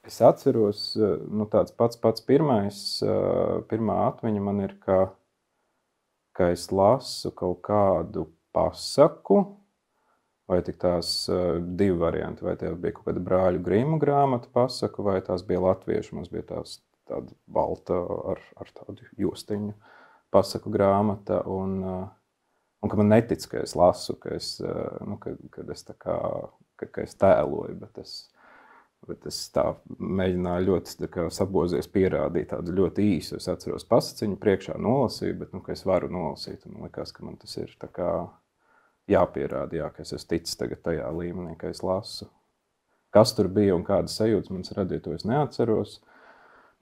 Es atceros, nu, tāds pats pirmā atmiņa man ir, ka es lasu kaut kādu pasaku, vai tik tās divi varianti, vai tie bija kaut kāda Brāļu Grimu grāmata pasaka, vai tās bija latviešu, mums bija tāda balta ar tādu jostiņu pasaku grāmata, un ka man netic, ka es lasu, ka es tā kā, ka es tēloju, bet es tā mēģināju ļoti tā kā sabozies pierādīt tādu ļoti īsu. Es atceros pasaciņu, priekšā nolasīju, bet ka es varu nolasīt. Man likās, ka man tas ir tā kā jāpierāda, ka es esmu ticis tagad tajā līmenī, ka es lasu. Kas tur bija un kādas sajūtas man radīja, to es neatceros.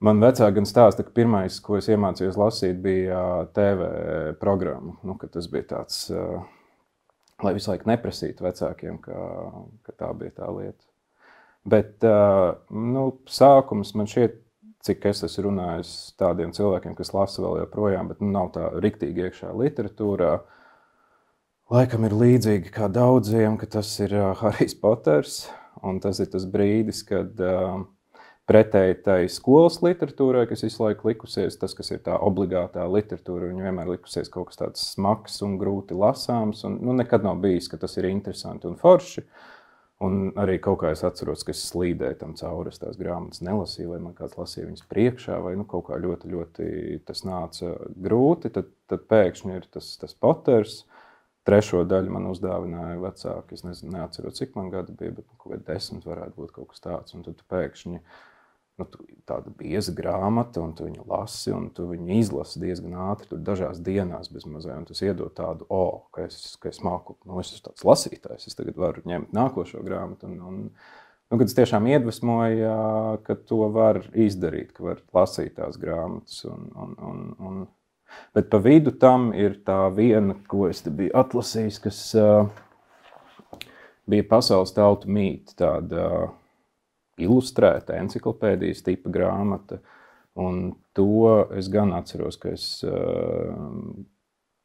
Man vecāki gan stāsta, ka pirmais, ko es iemācījos lasīt, bija TV programma. Ka tas bija tāds, lai visu laiku neprasītu vecākiem, ka tā bija tā lieta. Bet sākums man šķiet, cik es esmu runājis tādiem cilvēkiem, kas lasa vēl joprojām, bet nav tā riktīgi iekšā literatūrā. Laikam ir līdzīgi kā daudziem, ka tas ir Harijs Poters, un tas ir tas brīdis, kad pretēji tai skolas literatūrai, kas visu laiku likusies, tas, kas ir tā obligātā literatūra, viņa vienmēr likusies kaut kas tāds smags un grūti lasāms, un nekad nav bijis, ka tas ir interesanti un forši. Un arī kaut kā es atceros, ka es slīdēju tam cauri, es tās grāmatas nelasīju, vai man kāds lasīja viņas priekšā, vai kaut kā ļoti, ļoti tas nāca grūti. Tad pēkšņi ir tas Poters. Trešo daļu man uzdāvināja vecāki. Es neatceros, cik man gadi bija, bet kaut kā 10 varētu būt kaut kas tāds. Un tad pēkšņi tāda bieza grāmata, un tu viņu lasi, un tu viņu izlasi diezgan ātri, tur dažās dienās bez mazai, un tas iedod tādu, ka es māku, es esmu tāds lasītājs, es tagad varu ņemt nākošo grāmatu, kad es tiešām iedvesmoju, ka to var izdarīt, ka var lasīt tās grāmatas, bet pa vidu tam ir tā viena, ko es te biju atlasījis, kas bija Pasaules tautu mīti, tāda ilustrēta enciklopēdijas tipa grāmata, un to es gan atceros, ka es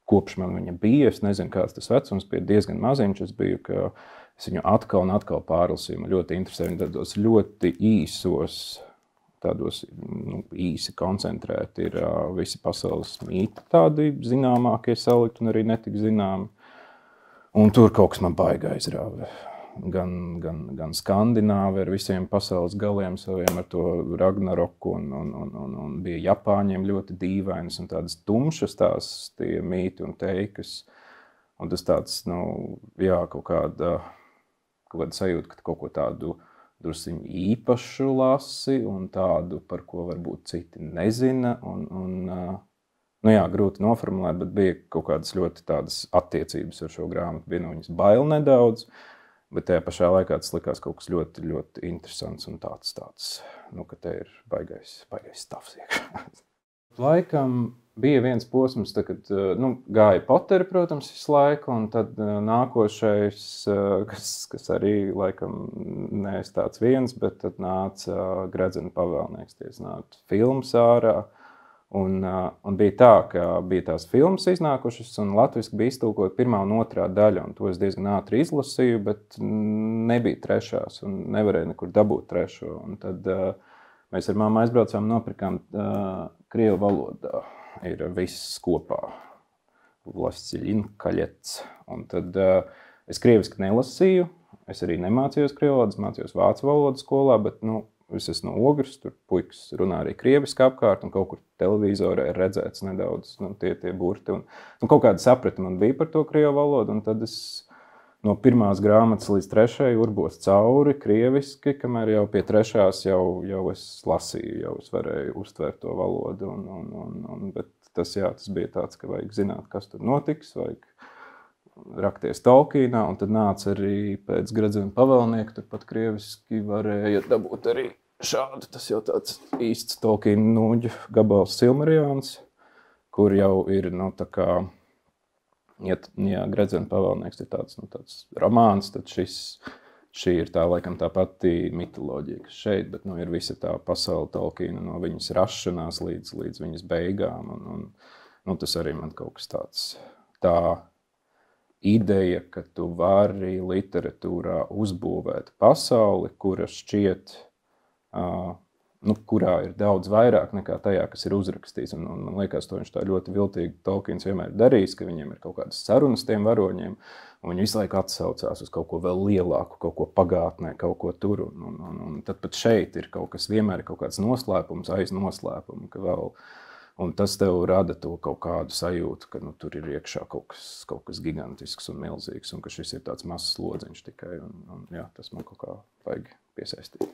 kopš man viņa bija, es nezinu, kāds tas vecums bija diezgan maziņš, es biju, ka es viņu atkal un atkal pārlasīju, man ļoti interesē viņa tādos ļoti īsos, tādos īsi koncentrēti ir visi pasaules mīti, tādi zināmākie salikt un arī netik zināmi, un tur kaut kas man baigi aizrāva. Gan Skandināvi ar visiem pasaules galiem saviem ar to Ragnaroku un bija Japāņiem ļoti dīvainas un tādas tumšas tās tie mīti un teikas. Un tas tāds, kaut kāda sajūta, ka kaut ko tādu drusciņu īpašu lasi un tādu, par ko varbūt citi nezina. Grūti noformulēt, bet bija kaut kādas ļoti tādas attiecības ar šo grāmatu. Bija no viņas bail nedaudz. Bet tajā pašā laikā tas likās kaut kas ļoti, ļoti interesants un tāds, ka te ir baigais stāvs iekšā. Laikam bija viens posms, kad gāja Poteri, protams, visu laiku, un tad nākošais, kas arī laikam nees tāds viens, bet tad nāca Gredzena pavēlnieks, nāca filmas ārā. Un bija tā, ka bija tās filmas iznākušas, un latviski bija iztulkot pirmā un otrā daļa, un to es diezgan ātri izlasīju, bet nebija trešās, un nevarēju nekur dabūt trešo. Un tad mēs ar mammu aizbraucām, nopirkām krievu valodā, ir viss kopā, Vlastiļin kaļets. Un tad es krieviski nelasīju, es arī nemācījos krievu valodas, mācījos vācu valodu skolā, bet, es esmu no Ogres, tur puikas runā arī krieviski apkārt, un kaut kur televizorā ir redzēts nedaudz tie burti. Un kaut kāda saprata man bija par to krievu valodu, un tad es no pirmās grāmatas līdz trešajai urbos cauri krieviski, kamēr jau pie trešās jau es lasīju, jau es varēju uztvert to valodu. Bet tas bija tāds, ka vajag zināt, kas tur notiks, vajag rakties Tolkienā, un tad nāca arī pēc Gredzena pavēlnieka, turpat krieviski varēja dabūt arī šādu, tas jau tāds īsts Tolkiena nūģu gabals Silmarillions, kur jau ir, tā kā, ja Gredzena pavēlnieks ir tāds romāns, tad šī ir tā, laikam, tā pati mitoloģija, kas šeit, bet, ir visa tā pasaule Tolkiena no viņas rašanās līdz viņas beigām, un tas arī man kaut kas tāds, tā ideja, ka tu vari literatūrā uzbūvēt pasauli, kura šķiet kurā ir daudz vairāk nekā tajā, kas ir uzrakstīts. Un man liekas, to viņš tā ļoti viltīgi Tolkiens vienmēr darījis, ka viņiem ir kaut kādas sarunas tiem varoņiem, un viņi visu laiku atsaucās uz kaut ko vēl lielāku, kaut ko pagātnē, kaut ko tur. Un tad pat šeit ir kaut kas, vienmēr ir kaut kāds noslēpums aiz noslēpuma, ka vēl. Un tas tev rada to kaut kādu sajūtu, ka tur ir iekšā kaut kas gigantisks un milzīgs, un ka šis ir tāds mazs slodziņš tikai. Un jā, tas man kaut kā vajag piesaistīt.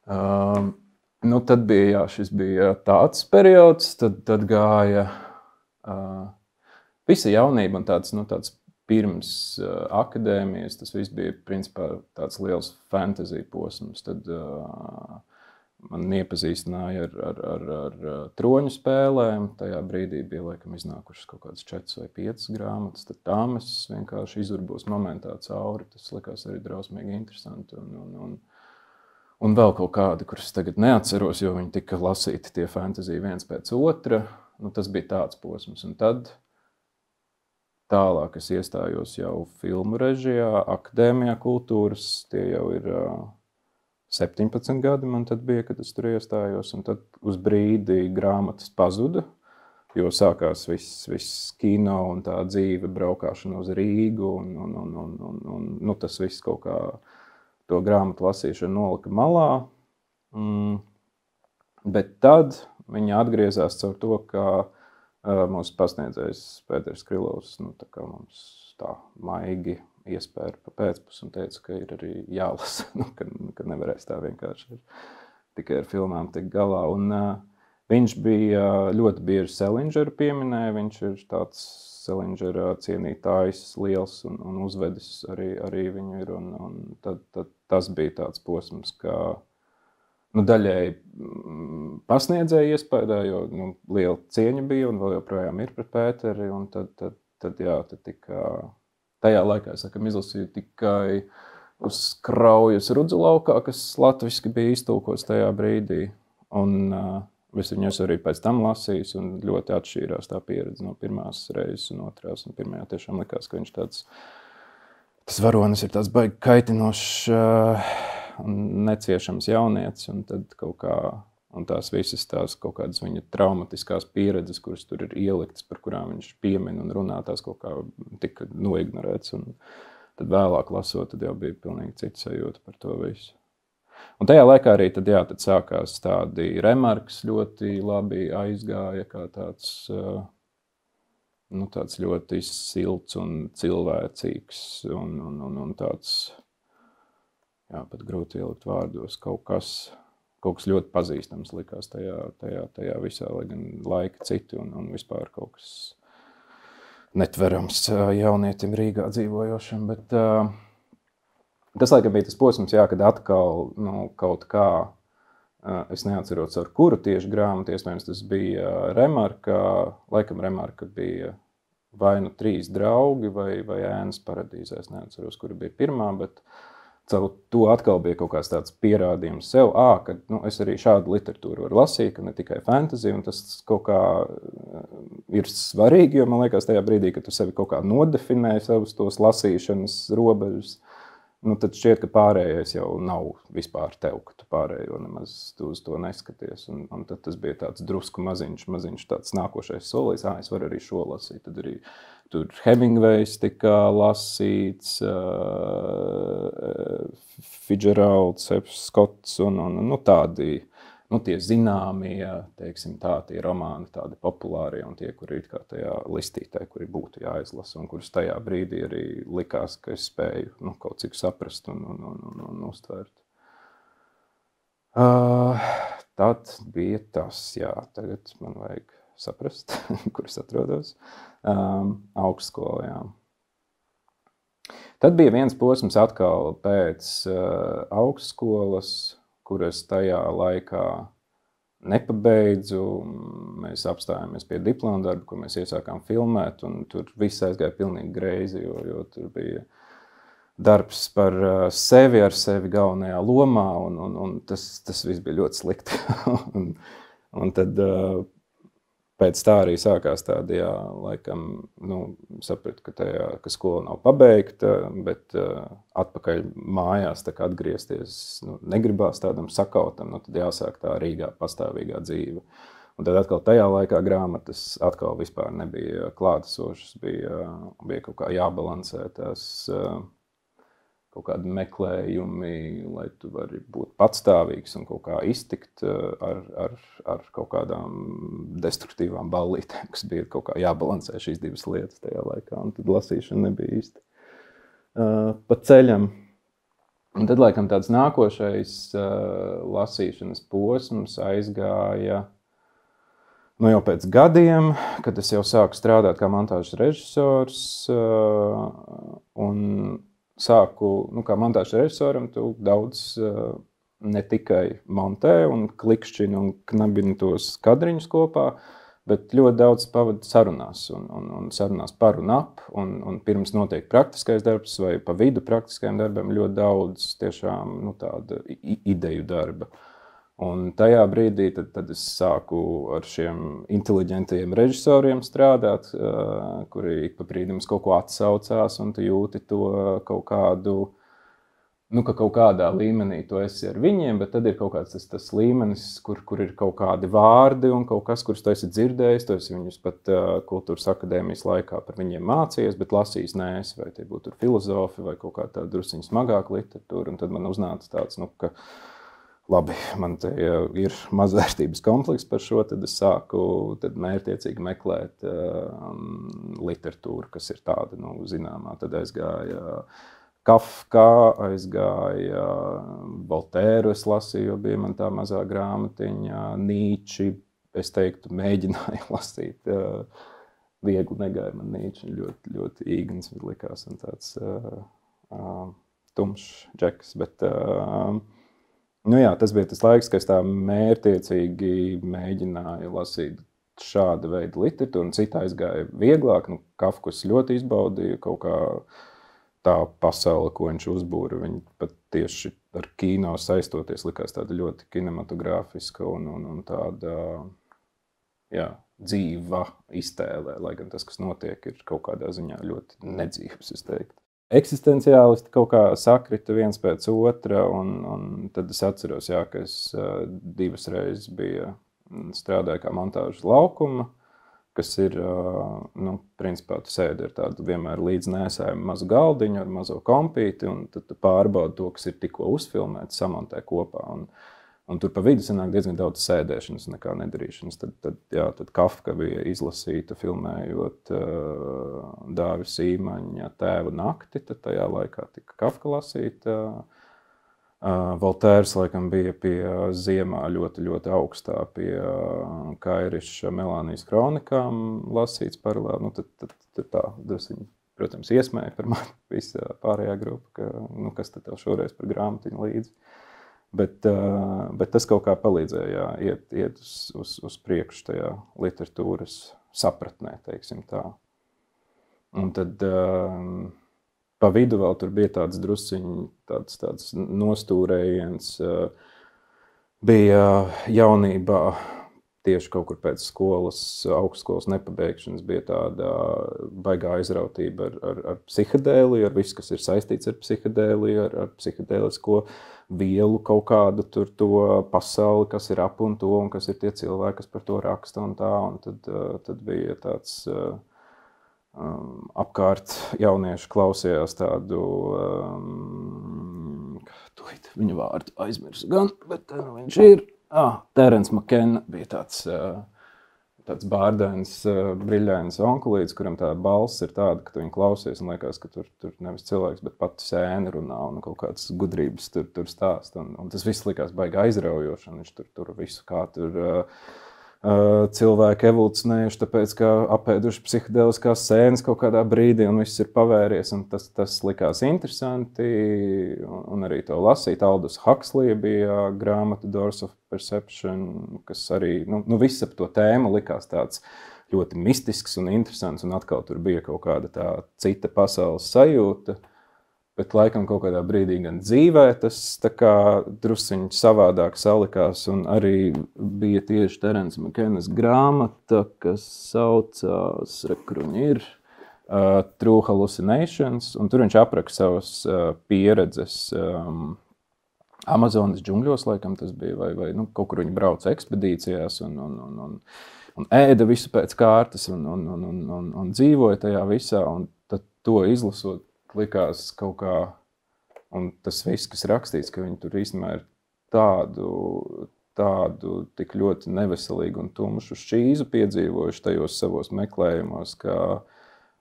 Tad bija, šis bija tāds periods, tad gāja visa jaunība un tāds pirms akadēmijas, tas viss bija principā tāds liels fantasy posms. Tad man iepazīstināja ar troņu spēlēm. Tajā brīdī bija laikam iznākušas kaut kādas 4 vai 5 grāmatas. Tad tām es vienkārši izurbos momentā cauri. Tas likās arī drausmīgi interesanti. Un vēl kaut kādi, kurus tagad neatceros, jo viņi tika lasīti tie fantasy viens pēc otra. Tas bija tāds posms. Un tad tālāk es iestājos jau filmu režijā, akadēmijā kultūras. Tie jau ir 17 gadi man tad bija, kad es tur iestājos, un tad uz brīdi grāmatas pazuda, jo sākās viss kino un tā dzīve, braukāšana uz Rīgu, un tas viss kaut kā to grāmatu lasīšanu nolika malā. Bet tad viņa atgriezās caur to, ka mūsu pasniedzējs Pēters Krilovs, tā kā mums tā maigi iespēja pa pēcpus un teica, ka ir arī jālasa, ka nevarēs tā vienkārši tikai ar filmām tikt galā. Un viņš bija ļoti bieži Selingeru pieminēja, viņš ir tāds Selingera cienītājs liels un uzvedis arī viņu ir. Un tad tas bija tāds posms, ka daļēji pasniedzēja iespējā, jo liela cieņa bija un vēl joprojām ir pret Pēteri. Un tad tika tajā laikā, sakam, izlasīju tikai uz Kraujas Rudzu laukā, kas latviski bija iztulkots tajā brīdī. Un es viņus arī pēc tam lasīju, un ļoti atšķīrās tā pieredze no pirmās reizes un otrās. Un pirmajā tiešām likās, ka viņš tas varonis ir tāds baigi kaitinošs un neciešams jaunietis, un tad kaut kā, un tās visas tās kaut kādas viņa traumatiskās pieredzes, kuras tur ir ieliktas, par kurām viņš piemin un runā, tās kaut kā tika noignorēts, un tad vēlāk lasot, tad jau bija pilnīgi cita sajūta par to visu. Un tajā laikā arī tad sākās tādi remarks ļoti labi aizgāja, kā tāds ļoti silts un cilvēcīgs un tāds, pat grūti ielikt vārdos, kaut kas ļoti pazīstams likās tajā visā, lai gan laika citi un vispār kaut kas netverams jaunietim Rīgā dzīvojošam, bet tas laikam bija tas posms, kad atkal kaut kā, es neatceros ar kuru tieši grāmatu, iespējams tas bija Remarka, laikam Remarka bija vai 3 draugi vai Ēnas paradīzē, es neatceros, kura bija pirmā, bet caur to atkal bija kaut kāds tāds pierādījums sev, ka es arī šādu literatūru varu lasīt, ka ne tikai fantasy, un tas kaut kā ir svarīgi, jo man liekas tajā brīdī, ka tu sevi kaut kā nodefinēji savus tos lasīšanas robežas, tad šķiet, ka pārējais jau nav vispār tev, ka tu pārējo nemaz tu uz to neskaties. Un tad tas bija tāds drusku maziņš tāds nākošais solis, es varu arī šo lasīt. Tad arī tur Hemingvejs tika lasīts, Fitzgeralds, Scotts un tādi, tie zināmie, teiksim tā, tie romāni, tādi populārie un tie, kuri ir kā tajā listītē, kuri būtu jāizlasa un kurus tajā brīdī arī likās, ka es spēju kaut cik saprast un uztvērt. Tad bija tas, tagad man vajag saprast, kur es atrodos, augstskolā, Tad bija viens posms atkal pēc augstskolas, kur es tajā laikā nepabeidzu. Mēs apstājāmies pie diploma darba, ko mēs iesākām filmēt, un tur viss aizgāja pilnīgi greizi, jo tur bija darbs par sevi ar sevi galvenajā lomā, un tas viss bija ļoti slikti. Un tad pēc tā arī sākās tādi, jā, laikam, sapratu, ka skola nav pabeigta, bet atpakaļ mājās tā kā atgriezties, negribās tādam sakautam, tad jāsāk tā Rīgā pastāvīgā dzīve. Un tad atkal tajā laikā grāmatas atkal vispār nebija klātesošas, bija kaut kā jābalansē tās kaut kādi meklējumi, lai tu vari būt patstāvīgs un kaut kā iztikt ar kaut kādām destruktīvām ballītēm, kas bija kaut kā jābalansē šīs divas lietas tajā laikā, un tad lasīšana nebija īsti pa ceļam. Un tad, laikam, tāds nākošais lasīšanas posms aizgāja jau pēc gadiem, kad es jau sāku strādāt kā montāžas režisors, un sāku, kā montāžas režisoram, tu daudz ne tikai montē un klikšķini un knabini tos kadriņus kopā, bet ļoti daudz pavadi sarunās un sarunās par un ap, un pirms notiek praktiskais darbs vai pa vidu praktiskajam darbam ļoti daudz tiešām tāda ideju darba. Un tajā brīdī tad es sāku ar šiem inteliģentajiem režisoriem strādāt, kuri ik pa brīdim uz kaut ko atsaucās, un tu jūti to kaut kādu, ka kaut kādā līmenī tu esi ar viņiem, bet tad ir kaut kāds tas līmenis, kur ir kaut kādi vārdi un kaut kas, kurus tu esi dzirdējis, tu esi viņus pat kultūras akadēmijas laikā par viņiem mācījies, bet lasījis neesi, vai tie būtu filozofi vai kaut kā tāda drusciņa smagāka literatūra, un tad man uznāca tāds, ka labi, man te ir mazvērtības komplekss par šo, tad es sāku mērķtiecīgi meklēt literatūru, kas ir tāda, zināmā. Tad aizgāja Kafka, aizgāja Voltēru, es lasīju, jo bija man tā mazā grāmatiņa, Nīči, es teiktu, mēģināju lasīt. Viegli negāja man Nīči, ļoti, ļoti īgns likās un tāds tumšs džeks, bet tas bija tas laiks, kad es tā mērķtiecīgi mēģināju lasīt šāda veida literatūru, un cita aizgāja vieglāk. Kafku es ļoti izbaudīju, kaut kā tā pasaule, ko viņš uzbūra, viņa pat tieši ar kino saistoties likās tāda ļoti kinematogrāfiska un tāda, dzīva iztēlē, lai gan tas, kas notiek, ir kaut kādā ziņā ļoti nedzīvs, es teiktu. Eksistenciālisti kaut kā sakrita viens pēc otra, un tad es atceros, ka es divas reizes strādāju kā montāžas laukuma, kas ir, principā tu sēdi ar tādu vienmēr līdznēsājumu mazu galdiņu ar mazo kompīti, un tad tu pārbaudi to, kas ir tikko uzfilmēts, samontē kopā. Un tur pa vidu sanāk diezgan daudz sēdēšanas, nekā nedarīšanas. Tad Kafka bija izlasīta, filmējot Dāvi Sīmaņa Tēva nakti, tad tajā laikā tika Kafka lasīta. Voltērs, laikam, bija pie ziemā ļoti, ļoti augstā pie Kairiša Melānijas kronikām lasīts paralēli. Tad tā drusciņi, protams, iesmēja par mani visa pārējā grupa, kas tad tev šoreiz par grāmatiņu līdzi. Bet tas kaut kā palīdzēja iet uz priekšu tajā literatūras sapratnē, teiksim tā. Un tad pa vidu vēl tur bija tāds drusciņi, tāds nostūrējiens. Bija jaunībā, tieši kaut kur pēc skolas, augstskolas nepabeigšanas, bija tāda baigā aizrautība ar psihedēliju, ar visu, kas ir saistīts ar psihedēliju, ar psihedēlisko vielu kaut kādu tur to pasauli, kas ir ap un to, un kas ir tie cilvēki, kas par to raksta un tā. Un tad bija tāds apkārt jaunieši klausījās tādu, viņu vārdu aizmirsu gan, bet viņš ir. Terence McKenna bija tāds bārdains, briļains onkulīts, kuram tā balss ir tāda, ka tu viņu klausies un liekas, ka tur nevis cilvēks, bet pati sēna runā un kaut kādas gudrības tur stāst. Un tas viss likās baigi aizraujoši, un viņš tur visu kā tur cilvēki evolucionējuši, tāpēc, ka apēduši psihedeliskās sēnes kaut kādā brīdī, un viss ir pavēries, un tas likās interesanti, un arī to lasīt. Aldous Huxley bija grāmata Doors of Perception, kas arī, viss ap to tēmu likās tāds ļoti mistisks un interesants, un atkal tur bija kaut kāda tā cita pasaules sajūta, bet laikam kaut kādā brīdī gan dzīvē tas tā kā drusciņi savādāk salikās, un arī bija tieši Terence McKennas grāmata, kas saucās, ir True Hallucinations, un tur viņš apraksta savas pieredzes Amazonas džungļos, laikam tas bija, vai kaut kur viņi brauca ekspedīcijās un ēda visu pēc kārtas un dzīvoja tajā visā, un tad to izlasot likās kaut kā, un tas viss, kas rakstīts, ka viņi tur īstenībā ir tādu tik ļoti neveselīgu un tumšu šķīzu piedzīvojuši tajos savos meklējumos,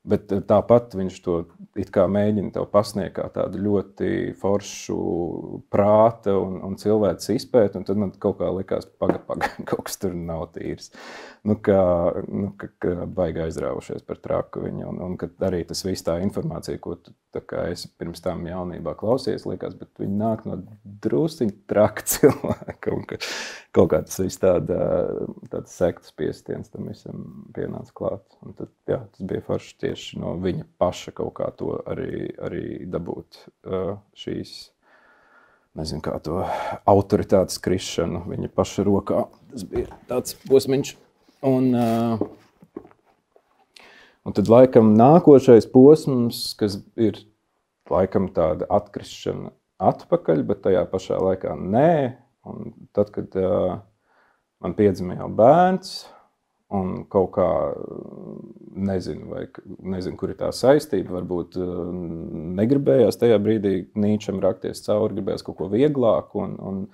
bet tāpat viņš to it kā mēģina tev pasniegt kā tādu ļoti foršu prāta un cilvēces izpēti, un tad man kaut kā likās, paga, kaut kas tur nav tīrs. Ka baigi aizrāvušies par traku viņu, un ka arī tas viss tā informācija, ko tu tā kā esi pirms tam jaunībā klausies, likās, bet viņi nāk no drusciņi traka cilvēka, un ka kaut kā tas viss tāds sektas piestiens tam visam pienāca klāt. Un tad, jā, tas bija forši tieši no viņa paša kaut kā to arī dabūt šīs, nezinu kā to, autoritātes krišanu viņa paša rokā. Tas bija tāds posmiņš. Un tad laikam nākošais posms, kas ir laikam tāda atkrišana atpakaļ, bet tajā pašā laikā nē. Un tad, kad man piedzima jau bērns, un kaut kā nezinu, kur ir tā saistība, varbūt negribējās tajā brīdī Nīčam rakties cauri, gribējās kaut ko vieglāku, un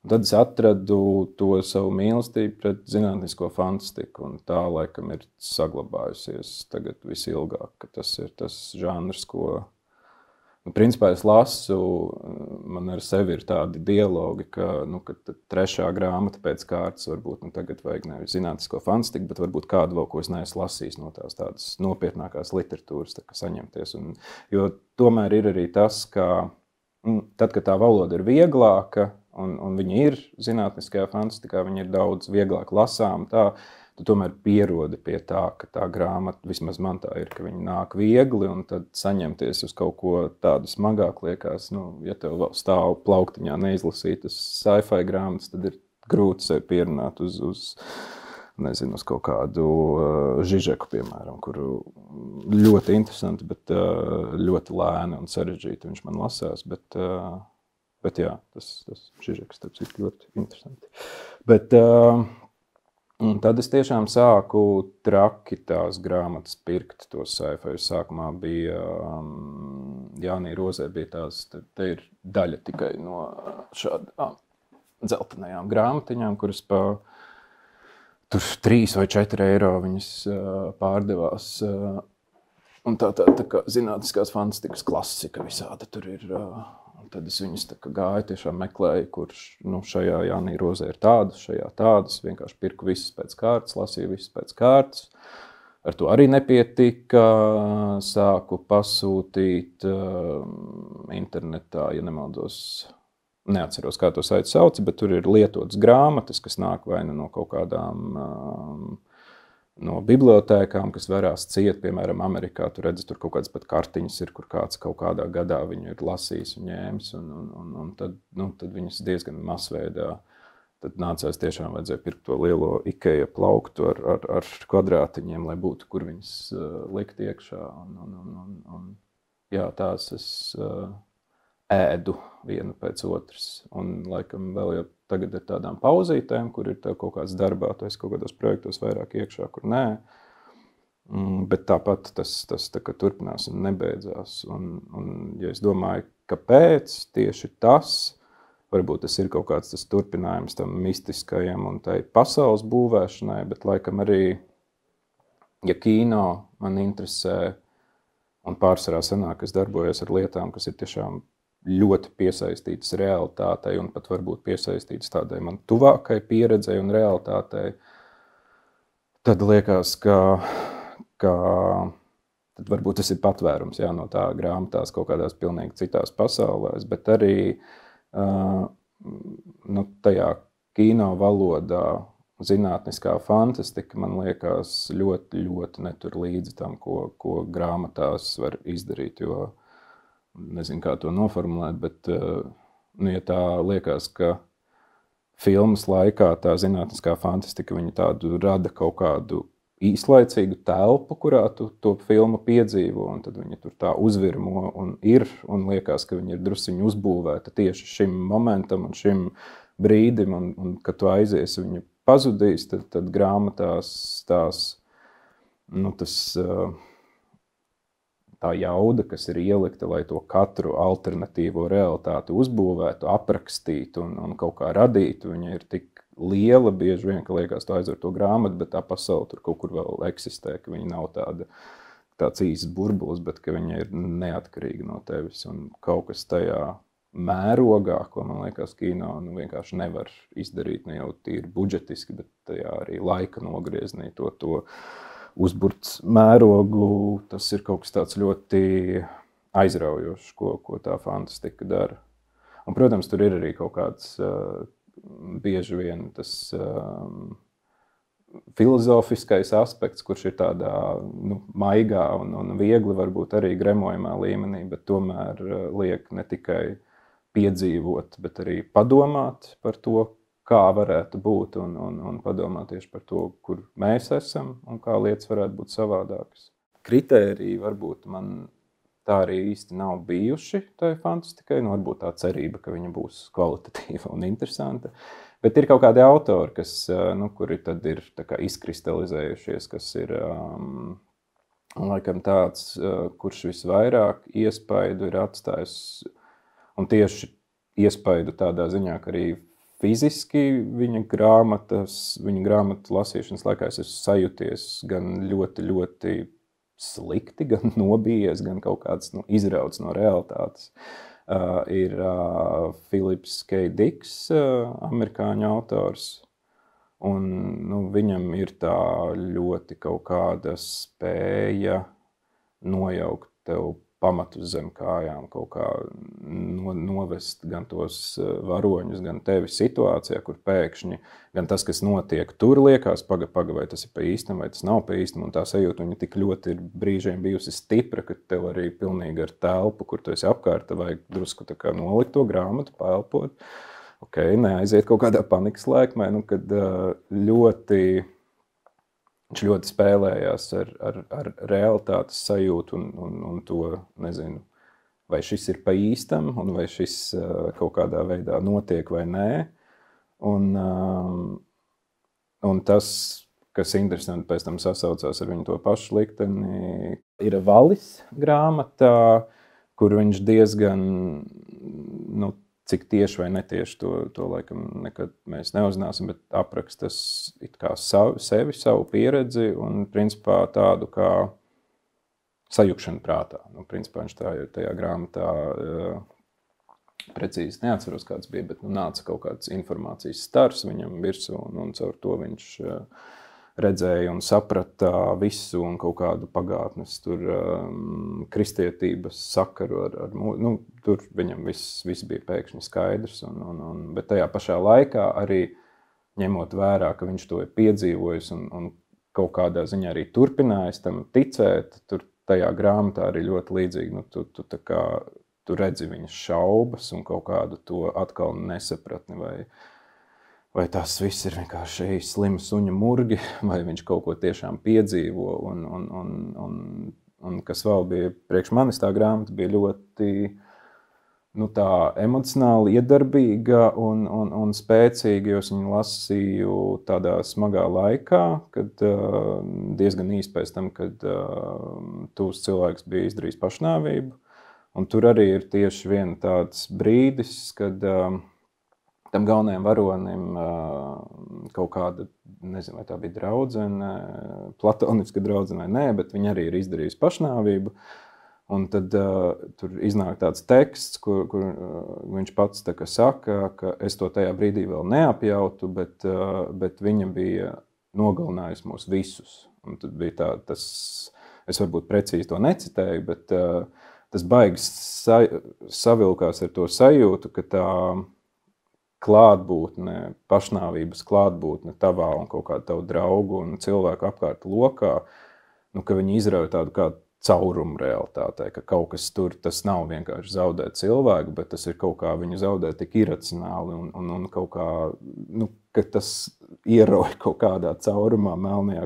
tad es atradu to savu mīlestību pret zinātnisko fantastiku, un tā laikam ir saglabājusies tagad visilgāk, ka tas ir tas žanrs, ko principā es lasu, man ar sevi ir tādi dialogi, ka trešā grāmata pēc kārtas varbūt tagad vajag nevis zinātnisko fantastiku, bet varbūt kādu vēl, ko es neesmu lasījis no tās tādas nopietnākās literatūras, saņemties. Jo tomēr ir arī tas, ka tad, kad tā valoda ir vieglāka, un viņa ir zinātniskajā fantastikā, viņa ir daudz vieglāk lasām, tu tomēr pierodi pie tā, ka tā grāmata, vismaz man tā ir, ka viņa nāk viegli, un tad saņemties uz kaut ko tādu smagāk liekas, ja tev vēl stāv plauktiņā neizlasītas sci-fi grāmatas, tad ir grūti sevi pierunāt uz kaut kādu Žižeku, piemēram, kuru ļoti interesanti, bet ļoti lēni un sarežģīti viņš man lasās, bet jā, tas Žižeks tāds ir ļoti interesanti. Bet un tad es tiešām sāku traki tās grāmatas pirkt, tos sci-fi. Sākumā bija Jānī Rozē bija tās, te ir daļa tikai no šādām dzeltenajām grāmatiņām, kuras tur 3 vai 4 eiro viņas pārdevās. Un tā kā zinātniskās fantastikas klasika visāda tur ir. Tad es viņus gāju, tiešām meklēju, kurš šajā Jānī Rozē ir tādas, šajā tādas, vienkārši pirku visas pēc kārtas, lasīju visas pēc kārtas. Ar to arī nepietika, sāku pasūtīt internetā, ja nemaldos, neatceros, kā to saiti sauc, bet tur ir lietotas grāmatas, kas nāk vai no kaut kādām no bibliotēkām, kas varās ciet, piemēram, Amerikā, tu redzi, tur kaut kādas pat kartiņas ir, kur kāds kaut kādā gadā viņu ir lasījis un ņēmis, un tad viņas diezgan masveidā. Tad nācās tiešām vajadzēja pirkt to lielo Ikea plauktu ar kvadrātiņiem, lai būtu, kur viņas likt iekšā. Jā, tās es ēdu vienu pēc otras. Un laikam vēl jau tagad ar tādām pauzītēm, kur ir tev kaut kāds darbā, tu esi kaut kādos projektos vairāk iekšā, kur nē. Bet tāpat tas tā kā turpinās un nebeidzās. Un ja es domāju, kāpēc tieši tas, varbūt tas ir kaut kāds tas turpinājums tam mistiskajam un tai pasaules būvēšanai, bet laikam arī, ja kino man interesē un pārsvarā sanāk, es darbojos ar lietām, kas ir tiešām ļoti piesaistītas realitātei un pat varbūt piesaistītas tādai man tuvākai pieredzei un realitātei, tad liekas, ka tad varbūt tas ir patvērums no tā grāmatās kaut kādās pilnīgi citās pasaulēs, bet arī tajā kino valodā zinātniskā fantastika, man liekas, ļoti, ļoti netur līdzi tam, ko grāmatās var izdarīt, jo nezinu, kā to noformulēt, bet, nu, ja tā liekas, ka filmas laikā tā zinātniskā fantastika, viņa tādu rada kaut kādu īslaicīgu telpu, kurā tu to filmu piedzīvo, un tad viņa tur tā uzvirmo un liekas, ka viņa ir drusciņi uzbūvēta tieši šim momentam un šim brīdim, un kad tu aizies, viņa pazudīs, tad grāmatās nu, tā jauda, kas ir ielikta, lai to katru alternatīvo realitāti uzbūvētu, aprakstītu un kaut kā radītu, viņa ir tik liela, bieži vien, ka liekas, tu aizver to grāmatu, bet tā pasaule tur kaut kur vēl eksistē, ka viņa nav tāds īsts burbulis, bet ka viņa ir neatkarīga no tevis, un kaut kas tajā mērogā, ko, man liekas, kino vienkārši nevar izdarīt, ne jau tīri budžetiski, bet tajā arī laika nogrieznī to uzburts mērogu, tas ir kaut kas tāds ļoti aizraujošs, ko tā fantastika dara. Un, protams, tur ir arī kaut kāds bieži vien tas filozofiskais aspekts, kurš ir tādā maigā un viegli varbūt arī gremojamā līmenī, bet tomēr liek ne tikai piedzīvot, bet arī padomāt par to, kā varētu būt un padomāt tieši par to, kur mēs esam un kā lietas varētu būt savādākas. Kritēriji varbūt man tā arī īsti nav bijuši tai fantastikai, varbūt tā cerība, ka viņa būs kvalitatīva un interesanta, bet ir kaut kādi autori, kas, kuri tad ir tā kā izkristalizējušies, kas ir laikam tāds, kurš visvairāk iespaidu ir atstājis, un tieši iespaidu tādā ziņā, ka arī fiziski viņa grāmatu lasīšanas laikā es esmu sajūties gan ļoti, ļoti slikti, gan nobijies, gan kaut kāds izrauts no realitātes. Ir Philips K. Dicks, amerikāņu autors, un viņam ir tā ļoti kaut kāda spēja nojaukt tev pamatus zem kājām, kaut kā novest gan tos varoņus, gan tevi situācijā, kur pēkšņi gan tas, kas notiek tur, liekas, paga, vai tas ir pa īstam, vai tas nav pa īstam, un tā sajūta viņa tik ļoti ir brīžiem bijusi stipra, ka tev arī pilnīgi ar telpu, kur tu esi apkārt, vajag drusku tā kā nolikt to grāmatu, paelpot. Ok, neaiziet kaut kādā panikas lēkmē, kad viņš ļoti spēlējās ar realitātes sajūtu un to, nezinu, vai šis ir pa īstam, un vai šis kaut kādā veidā notiek vai nē. Un tas, kas interesanti pēc tam sasaucās ar viņu to pašu likteni, ir Valis grāmatā, kur viņš diezgan, cik tieši vai netieši to laikam nekad mēs neuzzināsim, bet aprakstas it kā sevi, savu pieredzi un principā tādu kā sajukšanu prātā. Principā viņš tajā grāmatā precīzi neatceros, kāds bija, bet nāca kaut kāds informācijas stars viņam virsū un caur to viņš redzēja un saprata visu un kaut kādu pagātnes tur kristietības sakaru tur viņam viss bija pēkšņi skaidrs, bet tajā pašā laikā arī ņemot vērā, ka viņš to ir piedzīvojis un kaut kādā ziņā arī turpinājis tam ticēt, tur tajā grāmatā arī ļoti līdzīgi, tu redzi viņas šaubas un kaut kādu to atkal nesapratni vai tas viss ir vienkārši slima suņa murgi, vai viņš kaut ko tiešām piedzīvo, un kas vēl bija priekš manis, tā grāmata bija ļoti tā emocionāli iedarbīga un spēcīga, jo es viņu lasīju tādā smagā laikā, kad diezgan īsti pēc tam, kad tuvs cilvēks bija izdarījis pašnāvību, un tur arī ir tieši viena tāds brīdis, kad tam galvenajam varonim kaut kāda, nezinu, vai tā bija draudzene, platoniska draudzene vai nē, bet viņa arī ir izdarījusi pašnāvību. Un tad tur iznāk tāds teksts, kur viņš pats tā kā saka, ka es to tajā brīdī vēl neapjautu, bet viņa bija nogalinājusi mūs visus. Un tad bija tas, es varbūt precīzi to necitēju, bet tas baigi savilkās ar to sajūtu, ka tā klātbūtne, pašnāvības klātbūtne tavā un kaut kādu tavu draugu un cilvēku apkārt lokā, ka viņi izrauj tādu kā caurumu realitātei, ka kaut kas tur, tas nav vienkārši zaudēt cilvēku, bet tas ir kaut kā viņu zaudēt tik iracionāli un kaut kā, nu, ka tas ierauj kaut kādā caurumā melnajā,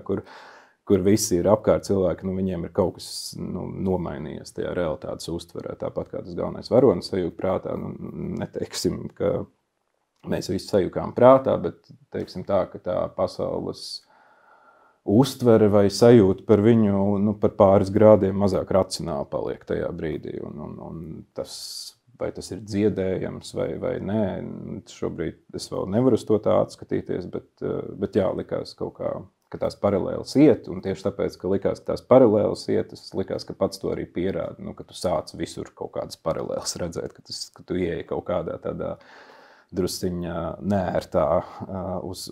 kur visi ir apkārt cilvēki, nu, viņiem ir kaut kas nomainījies tajā realitātes uztverē, tāpat kā tas galvenais varonis sajūt prātā, nu, neteiksim, ka mēs visi sajūkām prātā, bet teiksim tā, ka tā pasaules uztvere vai sajūta par viņu, nu, par pāris grādiem mazāk racionāli paliek tajā brīdī, un tas, vai tas ir dziedējams vai nē, šobrīd es vēl nevaru uz to tā atskatīties, bet jā, likās kaut kā, ka tās paralēlas iet, un tieši tāpēc, ka likās, ka tās paralēlas iet, tas likās, ka pats to arī pierāda, nu, ka tu sāc visur kaut kādas paralēlas redzēt, ka tu ieeji kaut kādā tādā drusciņā nērtā uz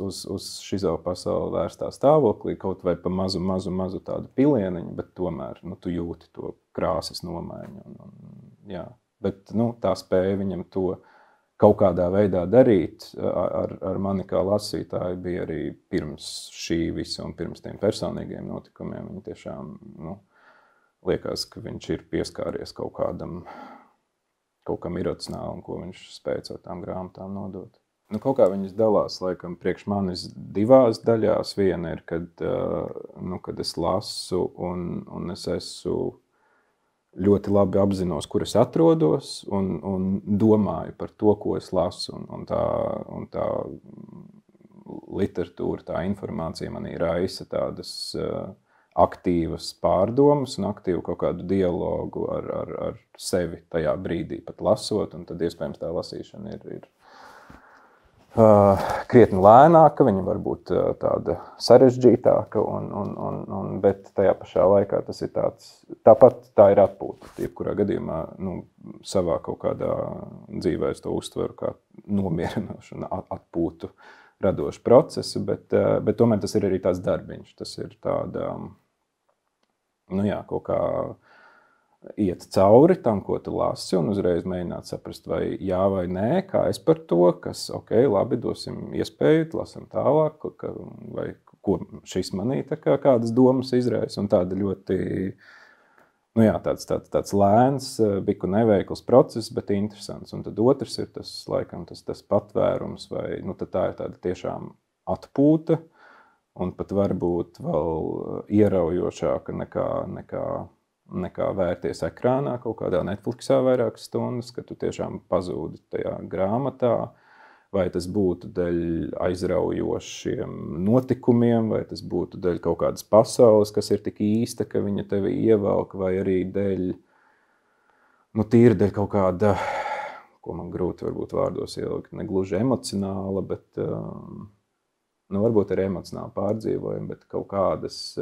šizo pasauli vērstā stāvoklī, kaut vai pa mazu tādu pilieniņu, bet tomēr, nu, tu jūti to krāsas nomaiņu. Jā. Bet, nu, tā spēja viņam to kaut kādā veidā darīt ar mani kā lasītāju bija arī pirms šī visa un pirms tiem personīgiem notikumiem. Viņi tiešām, nu, liekas, ka viņš ir pieskāries kaut kam iracionāli un ko viņš spēja ar tām grāmatām nodot. Nu, kaut kā viņas dalās, laikam, priekš manis divās daļās. Viena ir, kad es lasu un es esmu ļoti labi apzinos, kur es atrodos un domāju par to, ko es lasu. Un tā literatūra, tā informācija manī raisa tādas aktīvas pārdomas un aktīvu kaut kādu dialogu ar sevi tajā brīdī pat lasot, un tad iespējams tā lasīšana ir krietni lēnāka, viņa var būt tāda sarežģītāka, bet tajā pašā laikā tas ir tāpat tā ir atpūta. Jebkurā gadījumā, nu, savā kaut kādā dzīvē es to uztveru kā nomierinošu un atpūtu radošu procesu, bet tomēr tas ir arī tāds darbiņš, tas ir tāda, nu jā, kaut kā iet cauri tam, ko tu lasi, un uzreiz mēģināt saprast, vai jā vai nē, kā es par to, kas, ok, labi, dosim iespēju, lasam tālāk, vai ko šis manī kādas domas izraisa, un tāda ļoti, nu jā, tāds lēns, biku neveikls process, bet interesants. Un tad otrs ir tas, laikam, tas patvērums, vai, nu, tad tā ir tāda tiešām atpūta, un pat varbūt vēl ieraujošāka nekā vērties ekrānā kaut kādā Netflixā vairākas stundas, kad tu tiešām pazūdi tajā grāmatā, vai tas būtu dēļ aizraujošiem notikumiem, vai tas būtu dēļ kaut kādas pasaules, kas ir tik īsta, ka viņa tevi ievelk, vai arī dēļ, nu, tīri dēļ kaut kāda, ko man grūti varbūt vārdos ielikt, negluži emocionāla, bet, nu, varbūt ir emocionāli pārdzīvojumi, bet kaut kādas,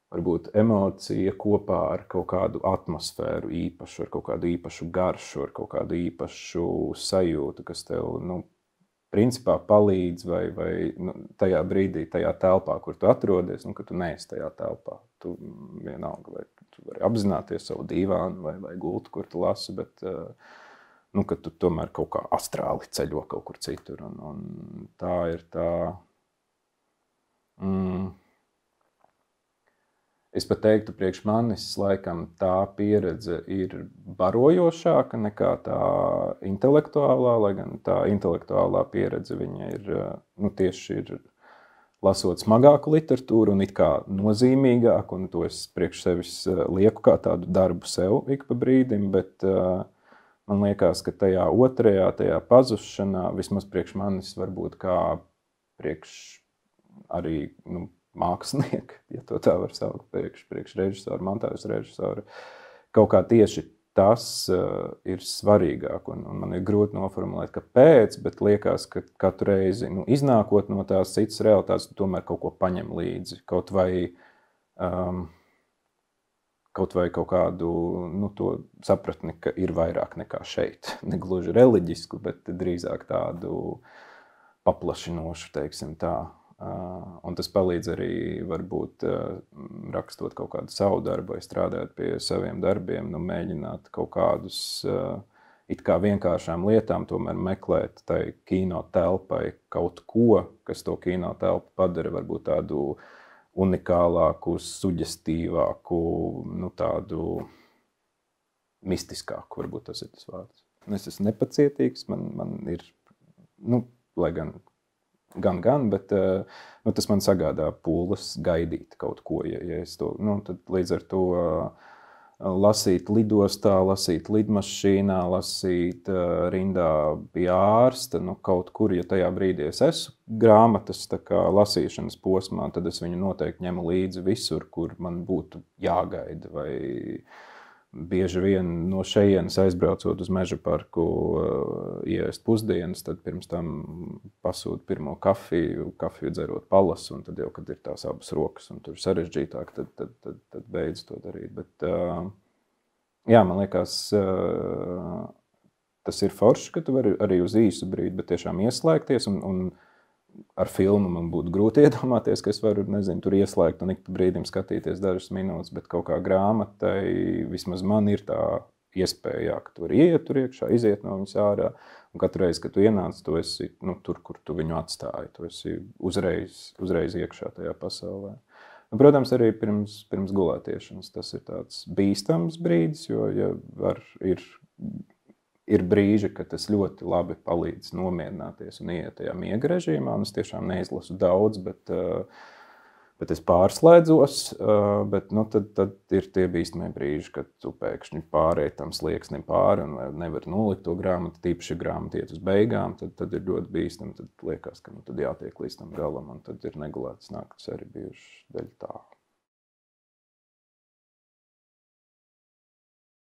varbūt emocija kopā ar kaut kādu atmosfēru īpašu, ar kaut kādu īpašu garšu, ar kaut kādu īpašu sajūtu, kas tev, nu, principā palīdz vai nu, tajā brīdī, tajā telpā, kur tu atrodies, nu, ka tu neesi tajā telpā. Tu vienalga, vai tu vari apzināties savu dīvānu vai gultu, kur tu lasi, bet nu, ka tu tomēr kaut kā astrāli ceļo kaut kur citur. Un tā ir tā... Es pat teiktu, priekš manis, laikam, tā pieredze ir barojošāka nekā tā intelektuālā, lai gan tā intelektuālā pieredze viņa ir, nu, tieši ir lasot smagāku literatūru un it kā nozīmīgāku, un to es priekš sevis lieku kā tādu darbu sev ik pa brīdim, bet man liekas, ka tajā otrajā, tajā pazušanā, vismaz priekš manis varbūt kā priekš arī, nu, mākslinieki, ja to tā var saukt, priekš režisoru, montāžas režisoru. Kaut kā tieši tas ir svarīgāk, un man ir grūti noformulēt, kāpēc, bet liekas, ka katru reizi, nu, iznākot no tās citas realitātes, tu tomēr kaut ko paņem līdzi, kaut vai kaut kādu, nu, to sapratni, ka ir vairāk nekā šeit. Negluži reliģisku, bet drīzāk tādu paplašinošu, teiksim tā. Un tas palīdz arī varbūt rakstot kaut kādu savu darbu vai strādāt pie saviem darbiem, nu, mēģināt kaut kādus it kā vienkāršām lietām tomēr meklēt tai kino telpai kaut ko, kas to kino telpu padara varbūt tādu unikālāku, suģestīvāku, nu, tādu mistiskāku, varbūt tas ir tas vārds. Es esmu nepacietīgs, man ir, nu, lai gan, bet nu, tas man sagādā pūles gaidīt kaut ko, ja es to, nu, tad līdz ar to lasīt lidostā, lasīt lidmašīnā, lasīt rindā pie ārsta, nu, kaut kur, ja tajā brīdī es esmu grāmatas tā kā lasīšanas posmā, tad es viņu noteikti ņemu līdzi visur, kur man būtu jāgaida, vai bieži vien no šejienes aizbraucot uz Meža parku, ieēst pusdienas, tad pirms tam pasūtu pirmo kafiju dzerot palasu, un tad jau, kad ir tās abas rokas, un tur sarežģītāk, tad beidz to darīt. Bet, jā, man liekas, tas ir forši, ka tu vari arī uz īsu brīdi, bet tiešām ieslēgties, un ar filmu man būtu grūti iedomāties, ka es varu, nezinu, tur ieslēgt un ik pa brīdim skatīties dažas minūtes, bet kaut kā grāmatai, vismaz man ir tā iespēja, ka tu vari ieiet tur iekšā, iziet no viņas ārā, un katru reizi, kad tu ienāc, tu esi, nu, tur, kur tu viņu atstāji, tu esi uzreiz iekšā tajā pasaulē. Un, protams, arī pirms gulētiešanas tas ir tāds bīstams brīdis, jo ja ir brīži, kad tas ļoti labi palīdz nomierināties un ieiet tajā miega režīmā, un es tiešām neizlasu daudz, bet es pārslēdzos, bet nu, tad ir tie bīstamie brīži, kad tu pēkšņi pārēji tam slieksnim pāri un nevar nolikt to grāmatu, tīpaši grāmatu iet uz beigām, tad ir ļoti bīstami, tad liekas, ka nu, tad jātiek līdz tam galam, un tad ir negulētas naktis arī bijuši daļa tā.